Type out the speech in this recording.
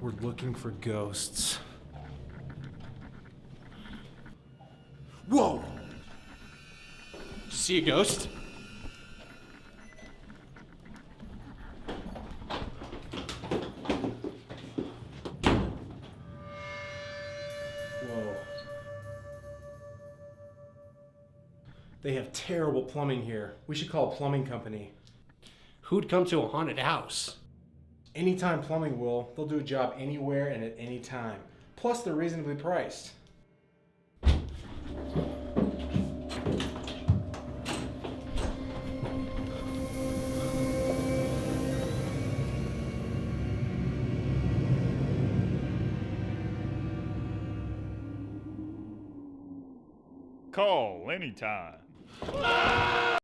We're looking for ghosts. Whoa! Did you see a ghost? Whoa. They have terrible plumbing here. We should call a plumbing company. Who'd come to a haunted house? Anytime Plumbing will. They'll do a job anywhere and at any time. Plus, they're reasonably priced. Call anytime.